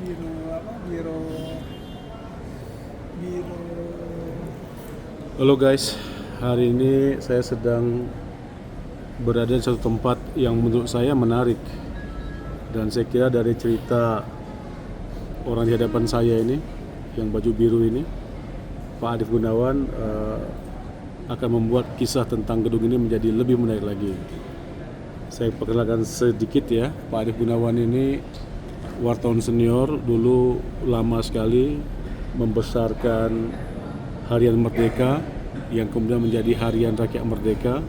Biro apa? Biro Biro Halo guys, hari ini saya sedang berada di satu tempat yang menurut saya menarik. Dan saya kira dari cerita orang di hadapan saya ini, yang baju biru ini, Pak Adif Gunawan akan membuat kisah tentang gedung ini menjadi lebih menarik lagi. Saya perkenalkan sedikit ya, Pak Adif Gunawan ini wartawan senior, dulu lama sekali membesarkan Harian Merdeka yang kemudian menjadi Harian Rakyat Merdeka,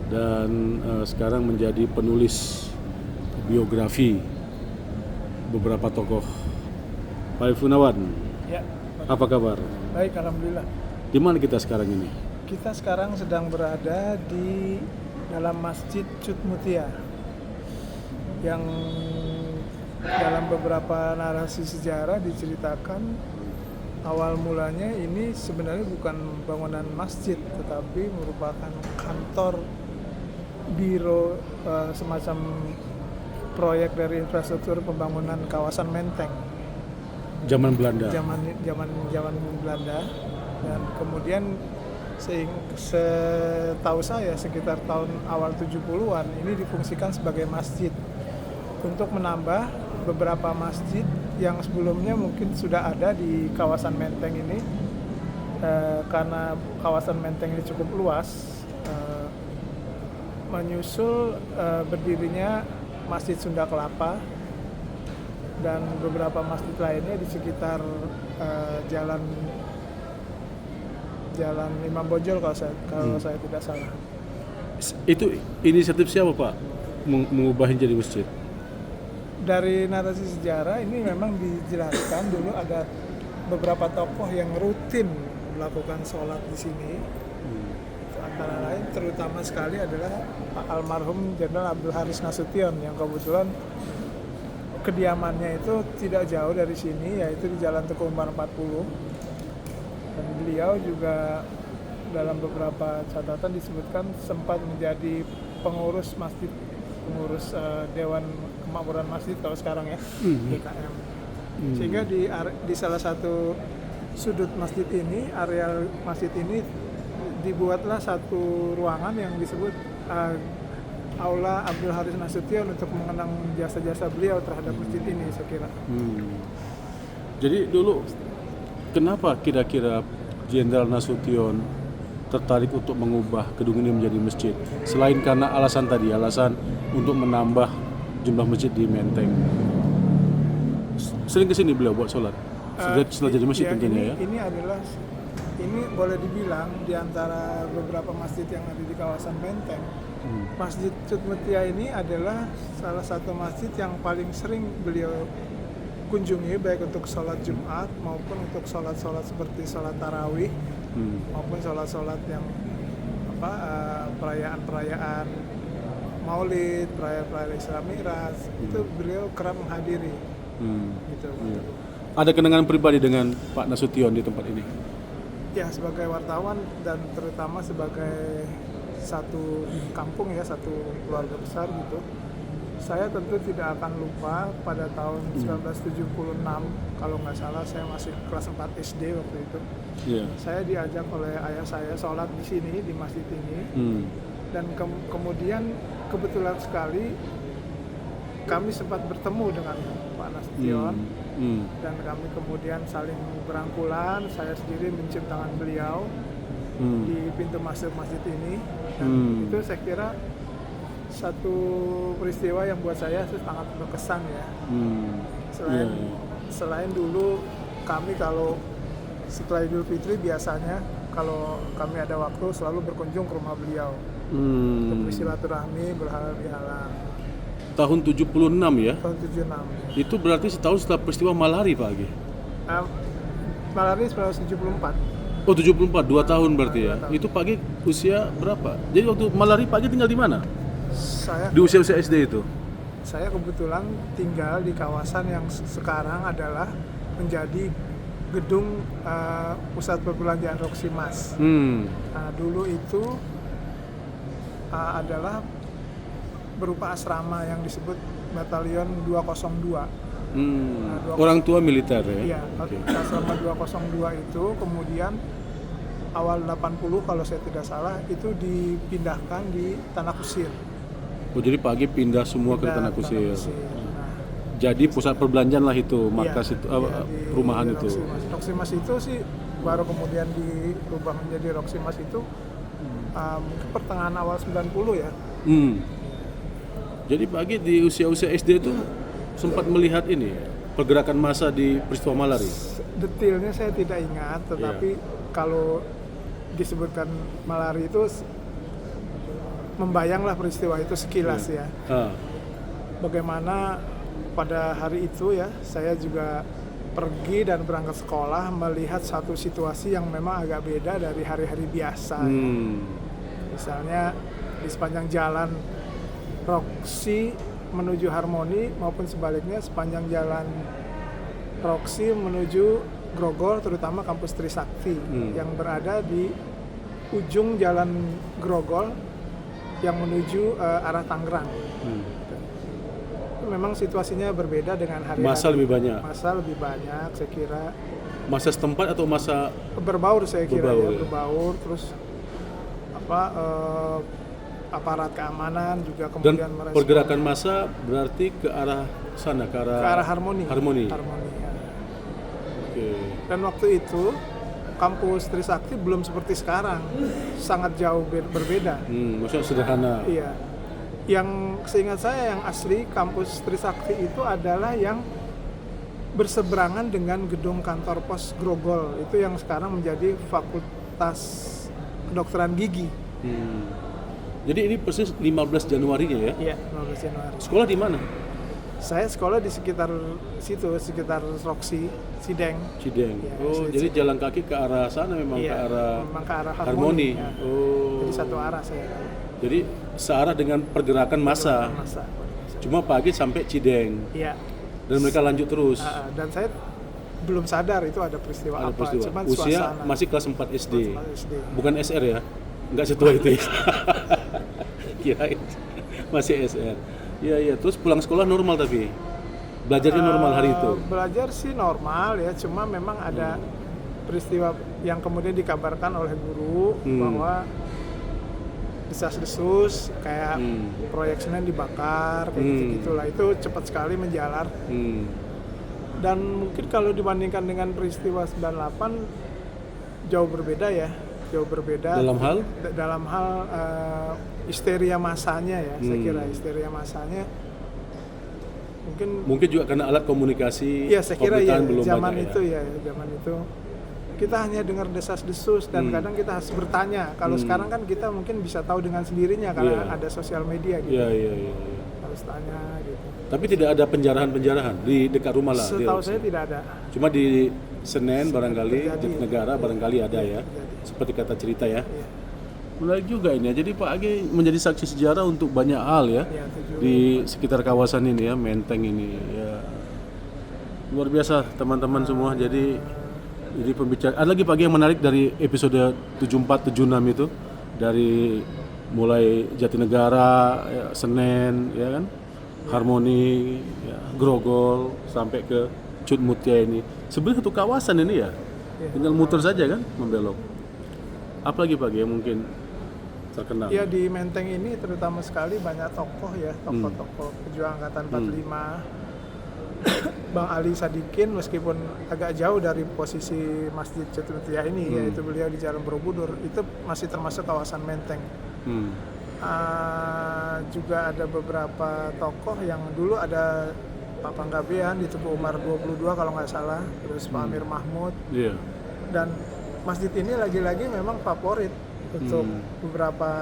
dan sekarang menjadi penulis biografi beberapa tokoh. Pak Adif Gunawan, ya. apa kabar? Baik, alhamdulillah. Di mana kita sekarang ini? Kita sekarang sedang berada di dalam Masjid Cut Mutia yang dalam beberapa narasi sejarah diceritakan awal mulanya ini sebenarnya bukan bangunan masjid, tetapi merupakan kantor biro semacam proyek dari infrastruktur pembangunan kawasan Menteng. Zaman Belanda. Zaman Belanda, dan kemudian setahu saya sekitar tahun awal 70-an ini difungsikan sebagai masjid untuk menambah beberapa masjid yang sebelumnya mungkin sudah ada di kawasan Menteng ini. Karena kawasan Menteng ini cukup luas, menyusul berdirinya Masjid Sunda Kelapa dan beberapa masjid lainnya di sekitar jalan Imam Bonjol kalau saya tidak salah. Itu inisiatif siapa Pak mengubahnya jadi masjid? Dari narasi sejarah ini memang dijelaskan dulu ada beberapa tokoh yang rutin melakukan sholat di sini. Antara lain terutama sekali adalah Pak almarhum Jenderal Abdul Haris Nasution yang kebetulan kediamannya itu tidak jauh dari sini, yaitu di Jalan Teguh Umar 40. Dan beliau juga dalam beberapa catatan disebutkan sempat menjadi pengurus Dewan Kemakmuran Masjid kalau sekarang ya, DKM. Sehingga di salah satu sudut masjid ini, area masjid ini dibuatlah satu ruangan yang disebut Aula Abdul Haris Nasution untuk mengenang jasa-jasa beliau terhadap masjid ini, saya kira. Jadi dulu kenapa kira-kira Jenderal Nasution tertarik untuk mengubah gedung ini menjadi masjid? Selain karena alasan untuk menambah jumlah masjid di Menteng. Sering kesini beliau buat sholat? Setelah jadi masjid tentunya ya? Ini boleh dibilang di antara beberapa masjid yang ada di kawasan Menteng, Masjid Cut Mutia ini adalah salah satu masjid yang paling sering beliau kunjungi, baik untuk sholat Jumat maupun untuk sholat-sholat seperti sholat tarawih, maupun sholat-sholat yang perayaan-perayaan Maulid, perayaan Isra Mi'raj, itu beliau kerap menghadiri. Gitu. Iya. Ada kenangan pribadi dengan Pak Nasution di tempat ini? Ya, sebagai wartawan dan terutama sebagai satu kampung ya, satu keluarga besar gitu, saya tentu tidak akan lupa pada tahun 1976, kalau nggak salah saya masih kelas 4 SD waktu itu. Yeah. Saya diajak oleh ayah saya sholat di sini, di masjid ini. Dan kemudian kebetulan sekali kami sempat bertemu dengan Pak Nasution. Dan kami kemudian saling berangkulan, saya sendiri mencium tangan beliau di pintu masuk masjid ini. Dan itu saya kira satu peristiwa yang buat saya sangat berkesan ya. Selain dulu kami kalau setelah Idul Fitri biasanya kalau kami ada waktu selalu berkunjung ke rumah beliau untuk bersilaturahmi, berhalal bihalal. Tahun 76 ya? Tahun 76. Itu berarti setahun setelah peristiwa Malari Pak Agi? Malari 1974. Oh 74, 2 tahun berarti ya? 2 tahun. Itu Pak Agi usia berapa? Jadi waktu Malari Pak Agi tinggal di mana? Saya Di usia-usia SD itu? Saya kebetulan tinggal di kawasan yang sekarang adalah menjadi gedung pusat perbelanjaan Roxy Mas. Nah, dulu itu adalah berupa asrama yang disebut Batalion 202. Orang tua militer ya? Iya, selama 202 itu, kemudian awal 80 kalau saya tidak salah itu dipindahkan di Tanah Kusir. Oh, jadi Pak Agi pindah semua ke Tanah Kusir. Nah, jadi pusat perbelanjaan lah itu, markas itu, perumahan itu. Roximas itu sih baru kemudian dirubah menjadi Roximas itu mungkin pertengahan awal 90 ya. Jadi Pak Agi di usia-usia SD itu sempat melihat ini pergerakan massa di peristiwa Malari. Detailnya saya tidak ingat, tetapi kalau disebutkan Malari itu membayanglah peristiwa itu sekilas ya. Bagaimana pada hari itu ya, saya juga pergi dan berangkat sekolah melihat satu situasi yang memang agak beda dari hari-hari biasa. Misalnya di sepanjang jalan Roxy menuju Harmoni maupun sebaliknya sepanjang jalan Roxy menuju Grogol, terutama kampus Trisakti yang berada di ujung jalan Grogol yang menuju arah Tangerang. Memang situasinya berbeda dengan hari-hari. Masa lebih banyak. Masa lebih banyak, saya kira. Masa setempat atau masa berbaur saya kira berbaur, ya, berbaur terus aparat keamanan juga kemudian merespon. Pergerakan massa berarti ke arah sana, ke arah Harmoni. Ya. Dan waktu itu kampus Trisakti belum seperti sekarang, sangat jauh berbeda. Maksudnya sederhana. Iya. Yang seingat saya yang asli kampus Trisakti itu adalah yang berseberangan dengan gedung kantor pos Grogol, itu yang sekarang menjadi Fakultas Kedokteran Gigi. Jadi ini persis 15 Januarinya ya? Iya, 15 Januari. Sekolah di mana? Saya sekolah di sekitar situ, sekitar Roxy, Cideng. Ya, jadi jalan kaki ke arah sana memang, iya, memang ke arah Harmoni. Ya. Jadi satu arah saya. Jadi searah dengan pergerakan massa. Cuma pagi sampai Cideng. Iya. Dan mereka lanjut terus. Dan saya belum sadar itu ada peristiwa apa. Cuman usia suasana. masih kelas 4 SD. 4 SD. Bukan SR ya? Enggak setua itu ya? Kirain masih SR. Iya, terus pulang sekolah normal tapi? Belajarnya normal hari itu? Belajar sih normal ya, cuma memang ada peristiwa yang kemudian dikabarkan oleh guru bahwa desas-desus kayak proyek Senen dibakar, kayak gitu-gitulah. Itu cepat sekali menjalar. Dan mungkin kalau dibandingkan dengan peristiwa 98 jauh berbeda ya. Dalam hal histeria masanya ya, saya kira histeria masanya mungkin juga karena alat komunikasi. Iya, saya kira ya belum zaman banyak, itu zaman itu kita hanya dengar desas-desus dan kadang kita harus bertanya. Kalau sekarang kan kita mungkin bisa tahu dengan sendirinya karena ada sosial media gitu. Iya. Harus tanya gitu. Tapi tidak ada penjarahan di dekat rumah lah. Setahu saya tidak ada. Cuma di Senen barangkali, Jatinegara barangkali ada ya. Seperti kata cerita ya. Menarik juga ini ya. Jadi Pak Agi menjadi saksi sejarah untuk banyak hal ya, di sekitar kawasan ini ya, Menteng ini ya. Luar biasa teman-teman semua. Jadi pembicaraan. Ada lagi Pak Agi yang menarik dari episode 74 76 itu, dari mulai Jatinegara, ya, Senen, ya kan, Harmoni, ya, Grogol sampai ke Cut Mutia ini. Sebenarnya satu kawasan ini ya, tinggal muter saja kan, membelok. Apalagi Pak Agi yang mungkin terkenal? Ya di Menteng ini terutama sekali banyak tokoh ya, tokoh-tokoh pejuang angkatan 45. Bang Ali Sadikin meskipun agak jauh dari posisi Masjid Cetrutia ini, yaitu beliau di Jalan Borobudur, itu masih termasuk kawasan Menteng. Juga ada beberapa tokoh yang dulu ada Pak Panggabean di Teguh Umar 22 kalau nggak salah, terus Pak Amir Mahmud. Dan masjid ini lagi-lagi memang favorit untuk beberapa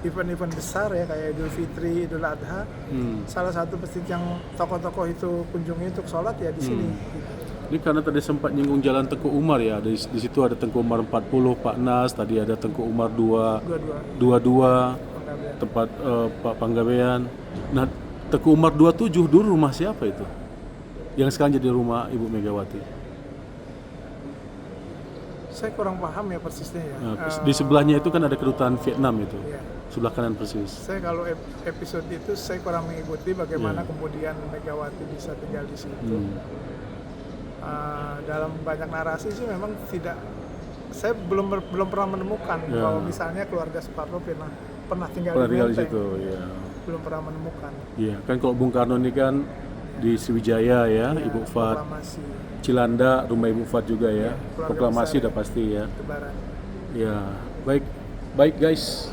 event-event besar ya, kayak Idul Fitri, Idul Adha. Salah satu masjid yang tokoh-tokoh itu kunjungi untuk sholat ya di sini. Ini karena tadi sempat nyinggung Jalan Tengku Umar ya, di situ ada Tengku Umar 40, Pak Nas, tadi ada Tengku Umar 22, tempat Pak Panggabean. Nah, Tengku Umar 27 dulu rumah siapa itu? Yang sekarang jadi rumah Ibu Megawati. Saya kurang paham ya persisnya ya. Di sebelahnya itu kan ada kedutaan Vietnam itu. Ya. sebelah kanan persis. Saya kalau episode itu saya kurang mengikuti bagaimana Iya. kemudian Megawati bisa tinggal di situ. Dalam banyak narasi sih memang tidak, saya belum pernah menemukan Ya. bahwa misalnya keluarga Soekarno pernah tinggal Pernah di tinggal di Menteng. situ, ya. Belum pernah menemukan. Iya, kan kalau Bung Karno ini kan di Sriwijaya ya, Ya, Ibu Fat, proklamasi Cilanda, rumah Ibu Fat juga ya. keluarga Proklamasi besar udah pasti ya. Tebaran. Ya, baik guys.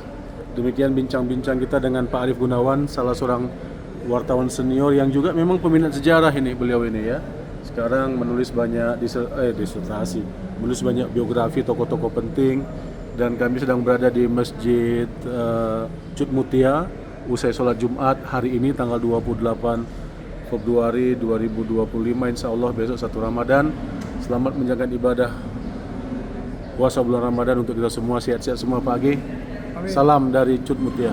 Demikian bincang-bincang kita dengan Pak Arief Gunawan, salah seorang wartawan senior yang juga memang peminat sejarah ini beliau ini ya. Sekarang menulis banyak disertasi, menulis banyak biografi tokoh-tokoh penting, dan kami sedang berada di Masjid Cut Mutia usai sholat Jumat hari ini tanggal 28 Februari 2025, insya Allah besok 1 Ramadan. Selamat menjalankan ibadah puasa bulan Ramadan untuk kita semua, sehat-sehat semua pagi. Amin. Salam dari Cut Mutia.